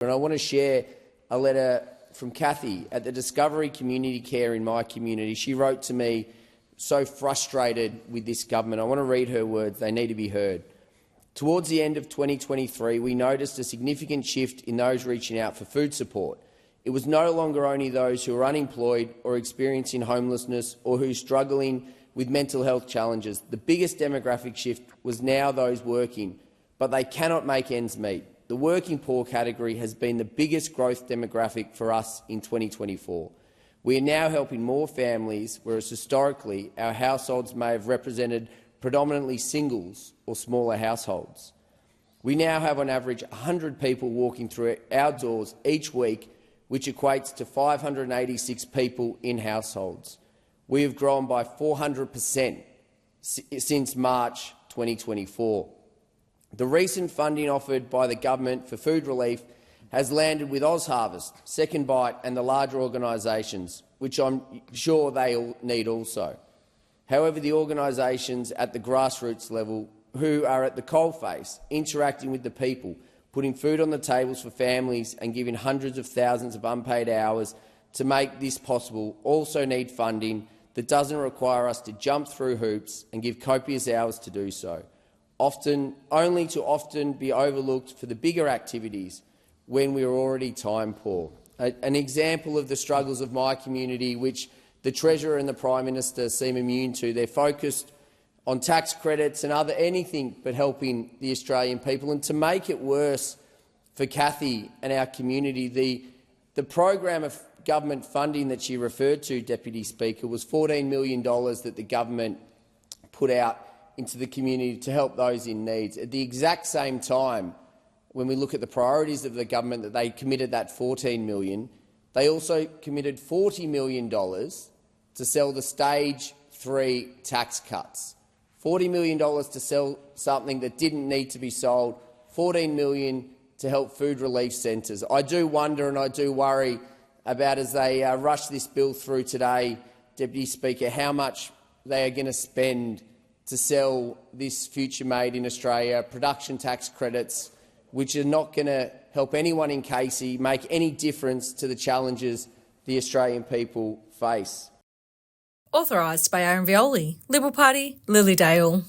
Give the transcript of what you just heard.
And I want to share a letter from Kathi at the Discovery Community Care in my community. She wrote to me, so frustrated with this government. I want to read her words. They need to be heard. Towards the end of 2023, we noticed a significant shift in those reaching out for food support. It was no longer only those who are unemployed or experiencing homelessness or who are struggling with mental health challenges. The biggest demographic shift was now those working, but they cannot make ends meet. The working poor category has been the biggest growth demographic for us in 2024. We are now helping more families, whereas historically our households may have represented predominantly singles or smaller households. We now have on average 100 people walking through our doors each week, which equates to 586 people in households. We have grown by 400% since March 2024. The recent funding offered by the government for food relief has landed with OzHarvest, Second Bite and the larger organisations, which I'm sure they all need also. However, the organisations at the grassroots level who are at the coalface, interacting with the people, putting food on the tables for families and giving hundreds of thousands of unpaid hours to make this possible, also need funding that doesn't require us to jump through hoops and give copious hours to do so, only to often be overlooked for the bigger activities when we are already time poor. An example of the struggles of my community, which the Treasurer and the Prime Minister seem immune to. They're focused on tax credits and anything but helping the Australian people. And to make it worse for Kathi and our community, the program of government funding that she referred to, Deputy Speaker, was $14 million that the government put out into the community to help those in need. At the exact same time, when we look at the priorities of the government, that they committed that $14 million, they also committed $40 million to sell the Stage 3 tax cuts. $40 million to sell something that didn't need to be sold, $14 million to help food relief centres. I do wonder and I do worry about, as they rush this bill through today, Deputy Speaker, how much they are going to spend to sell this future made in Australia production tax credits, which are not going to help anyone in Casey make any difference to the challenges the Australian people face. Authorised by Aaron Violi, Liberal Party, Lilydale.